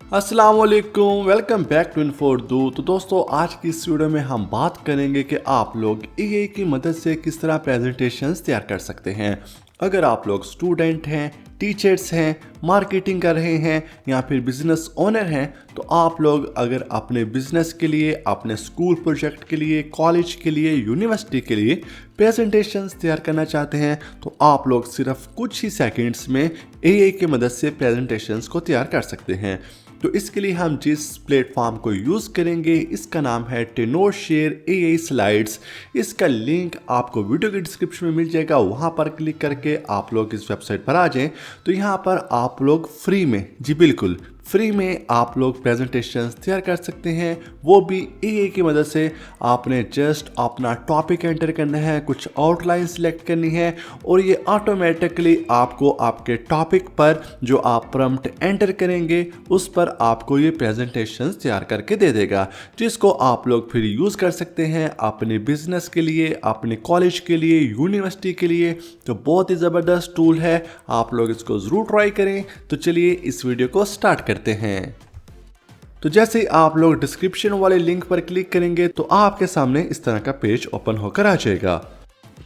अस्सलाम वालेकुम, welcome back to इन्फोर्डू। तो दोस्तों, आज की इस वीडियो में हम बात करेंगे कि आप लोग एआई की मदद से किस तरह प्रेजेंटेशंस तैयार कर सकते हैं। अगर आप लोग स्टूडेंट हैं, टीचर्स हैं, मार्केटिंग कर रहे हैं या फिर बिजनेस ओनर हैं, तो आप लोग अगर अपने बिजनेस के लिए, अपने स्कूल प्रोजेक्ट के लिए, कॉलेज के लिए, यूनिवर्सिटी के लिए प्रेजेंटेशंस तैयार करना चाहते हैं, तो आप लोग सिर्फ कुछ ही सेकंड्स में एआई की मदद से प्रेजेंटेशंस को तैयार कर सकते हैं। तो इसके लिए हम जिस प्लेटफॉर्म को यूज़ करेंगे इसका नाम है टेनोरशेयर एआई स्लाइड्स। इसका लिंक आपको वीडियो के डिस्क्रिप्शन में मिल जाएगा, वहाँ पर क्लिक करके आप लोग इस वेबसाइट पर आ जाएं। तो यहाँ पर आप लोग फ्री में, जी बिल्कुल फ्री में आप लोग प्रेजेंटेशंस तैयार कर सकते हैं, वो भी एआई की मदद से। आपने जस्ट अपना टॉपिक एंटर करना है, कुछ आउटलाइन सेलेक्ट करनी है और ये ऑटोमेटिकली आपको आपके टॉपिक पर जो आप प्रॉम्प्ट एंटर करेंगे उस पर आपको ये प्रेजेंटेशंस तैयार करके दे देगा, जिसको आप लोग फिर यूज़ कर सकते हैं अपने बिजनेस के लिए, अपने कॉलेज के लिए, यूनिवर्सिटी के लिए। तो बहुत ही ज़बरदस्त टूल है, आप लोग इसको ज़रूर ट्राई करें। तो चलिए इस वीडियो को स्टार्ट करते हैं। तो जैसे ही आप लोग डिस्क्रिप्शन वाले लिंक पर क्लिक करेंगे तो आपके सामने इस तरह का पेज ओपन होकर आ जाएगा।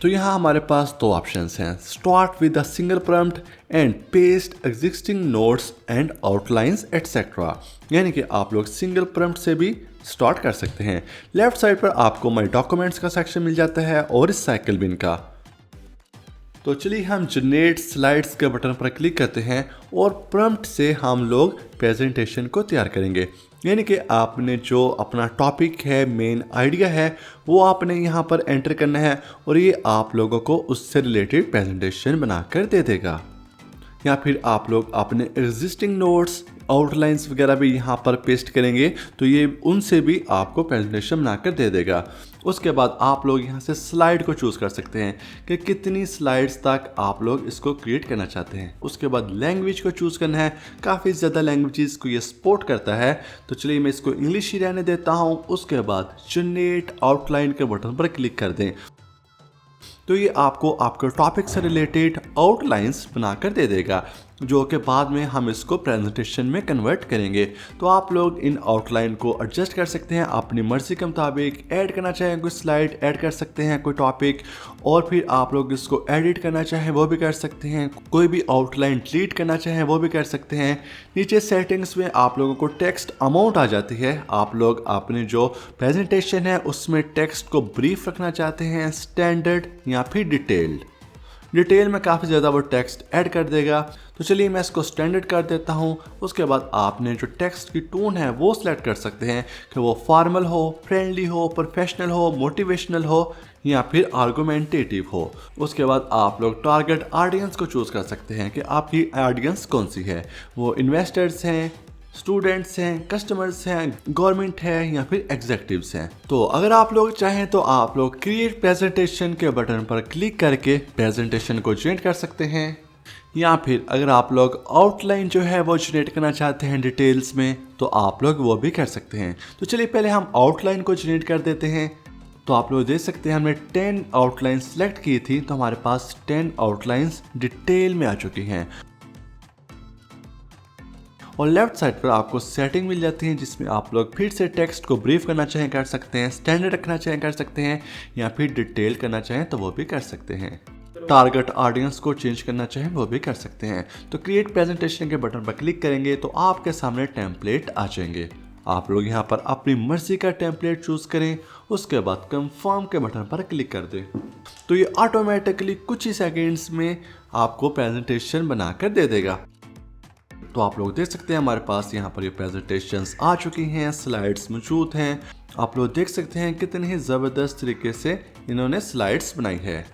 तो यहाँ हमारे पास दो ऑप्शंस हैं, start with a single prompt and paste existing notes and outlines etcetera. यानी कि आप लोग सिंगल प्रॉम्प्ट से भी स्टार्ट कर सकते हैं। लेफ्ट साइड पर आपको माई डॉक्यूमेंट्स का सेक्शन मिल जाता है और इस साइकिल बिन का। तो चलिए हम जनरेट स्लाइड्स के बटन पर क्लिक करते हैं और प्रॉम्प्ट से हम लोग प्रेजेंटेशन को तैयार करेंगे। यानी कि आपने जो अपना टॉपिक है, मेन आइडिया है, वो आपने यहाँ पर एंटर करना है और ये आप लोगों को उससे रिलेटेड प्रेजेंटेशन बनाकर दे देगा। या फिर आप लोग अपने एग्जिस्टिंग नोट्स, आउटलाइंस वगैरह भी यहाँ पर पेस्ट करेंगे तो ये उनसे भी आपको प्रेजेंटेशन बनाकर दे देगा। उसके बाद आप लोग यहाँ से स्लाइड को चूज़ कर सकते हैं कि कितनी स्लाइड्स तक आप लोग इसको क्रिएट करना चाहते हैं। उसके बाद लैंग्वेज को चूज़ करना है, काफ़ी ज़्यादा लैंग्वेजेस को ये सपोर्ट करता है। तो चलिए मैं इसको इंग्लिश ही रहने देता हूँ। उसके बाद जनरेट आउटलाइन के बटन पर क्लिक कर दें तो ये आपको आपके टॉपिक से रिलेटेड आउटलाइंस बनाकर दे देगा, जो कि बाद में हम इसको प्रेजेंटेशन में कन्वर्ट करेंगे। तो आप लोग इन आउटलाइन को एडजस्ट कर सकते हैं अपनी मर्जी के मुताबिक। ऐड करना चाहें कोई स्लाइड ऐड कर सकते हैं, कोई टॉपिक, और फिर आप लोग इसको एडिट करना चाहें वो भी कर सकते हैं। कोई भी आउटलाइन डिलीट करना चाहें वो भी कर सकते हैं। नीचे सेटिंग्स में आप लोगों को टेक्स्ट अमाउंट आ जाती है। आप लोग अपने जो प्रेजेंटेशन है उसमें टेक्स्ट को ब्रीफ रखना चाहते हैं, स्टैंडर्ड या फिर डिटेल में काफ़ी ज़्यादा वो टेक्स्ट ऐड कर देगा। तो चलिए मैं इसको स्टैंडर्ड कर देता हूँ। उसके बाद आपने जो टेक्स्ट की टोन है वो सिलेक्ट कर सकते हैं कि वो फॉर्मल हो, फ्रेंडली हो, प्रोफेशनल हो, मोटिवेशनल हो या फिर आर्गुमेंटेटिव हो। उसके बाद आप लोग टारगेट ऑडियंस को चूज़ कर सकते हैं कि आपकी ऑडियंस कौन सी है, वो इन्वेस्टर्स हैं, स्टूडेंट्स हैं, कस्टमर्स हैं, गवर्नमेंट है या फिर एग्जीक्यूटिव्स हैं। तो अगर आप लोग चाहें तो आप लोग क्रिएट प्रेजेंटेशन के बटन पर क्लिक करके प्रेजेंटेशन को जनरेट कर सकते हैं। या फिर अगर आप लोग आउटलाइन जो है वो जनरेट करना चाहते हैं डिटेल्स में तो आप लोग वो भी कर सकते हैं। तो चलिए पहले हम आउटलाइन को जनरेट कर देते हैं। तो आप लोग देख सकते हैं हमने 10 आउटलाइन सेलेक्ट की थी, तो हमारे पास 10 आउटलाइंस डिटेल में आ चुकी हैं। और लेफ्ट साइड पर आपको सेटिंग मिल जाती है जिसमें आप लोग फिर से टेक्स्ट को ब्रीफ करना चाहें कर सकते हैं, स्टैंडर्ड रखना चाहें कर सकते हैं, या फिर डिटेल करना चाहें तो वो भी कर सकते हैं। टारगेट ऑडियंस को चेंज करना चाहें वो भी कर सकते हैं। तो क्रिएट प्रेजेंटेशन के बटन पर क्लिक करेंगे तो आपके सामने टेम्पलेट आ जाएंगे। आप लोग यहाँ पर अपनी मर्जी का टेम्पलेट चूज करें। उसके बाद कंफर्म के बटन पर क्लिक कर दें तो ये ऑटोमेटिकली कुछ ही सेकेंड्स में आपको प्रेजेंटेशन बनाकर दे देगा। तो आप लोग देख सकते हैं हमारे पास यहाँ पर ये प्रेजेंटेशंस आ चुकी हैं, स्लाइड्स मौजूद हैं। आप लोग देख सकते हैं कितने ही ज़बरदस्त तरीके से इन्होंने स्लाइड्स बनाई है।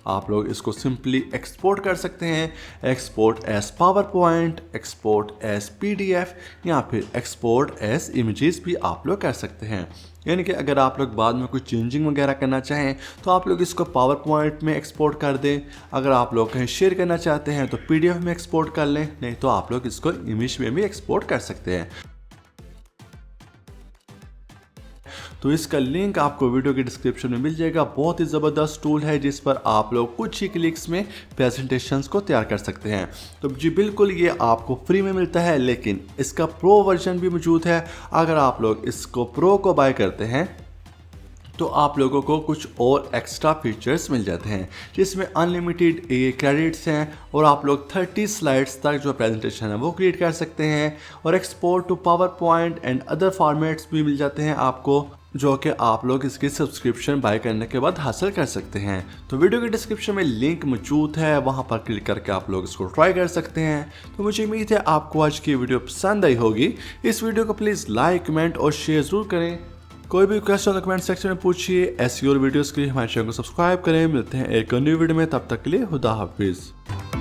आप लोग इसको सिंपली एक्सपोर्ट कर सकते हैं, export as PowerPoint, export as PDF या फिर एक्सपोर्ट एज इमेजेस भी आप लोग कर सकते हैं। यानी कि अगर आप लोग बाद में कुछ चेंजिंग वगैरह करना चाहें तो आप लोग इसको पावर पॉइंट में एक्सपोर्ट कर दें। अगर आप लोग कहीं शेयर करना चाहते हैं तो पीडीएफ में एक्सपोर्ट कर लें, नहीं तो आप लोग इसको इमेज में भी एक्सपोर्ट कर सकते हैं। तो इसका लिंक आपको वीडियो के डिस्क्रिप्शन में मिल जाएगा। बहुत ही ज़बरदस्त टूल है जिस पर आप लोग कुछ ही क्लिक्स में प्रेजेंटेशंस को तैयार कर सकते हैं। तो जी बिल्कुल ये आपको फ्री में मिलता है, लेकिन इसका प्रो वर्जन भी मौजूद है। अगर आप लोग इसको प्रो को बाय करते हैं तो आप लोगों को कुछ और एक्स्ट्रा फीचर्स मिल जाते हैं, जिसमें अनलिमिटेड क्रेडिट्स हैं और आप लोग 30 स्लाइड्स तक जो प्रेजेंटेशन है वो क्रिएट कर सकते हैं, और export to PowerPoint and other formats भी मिल जाते हैं आपको, जो कि आप लोग इसकी सब्सक्रिप्शन बाय करने के बाद हासिल कर सकते हैं। तो वीडियो के डिस्क्रिप्शन में लिंक मौजूद है, वहां पर क्लिक करके आप लोग इसको ट्राई कर सकते हैं। तो मुझे उम्मीद है आपको आज की वीडियो पसंद आई होगी। इस वीडियो को प्लीज़ लाइक, कमेंट और शेयर ज़रूर करें। कोई भी क्वेश्चन कमेंट सेक्शन में पूछिए। ऐसी और वीडियोस के लिए हमारे चैनल को सब्सक्राइब करें। मिलते हैं एक न्यू वीडियो में, तब तक के लिए खुदा हाफिज़।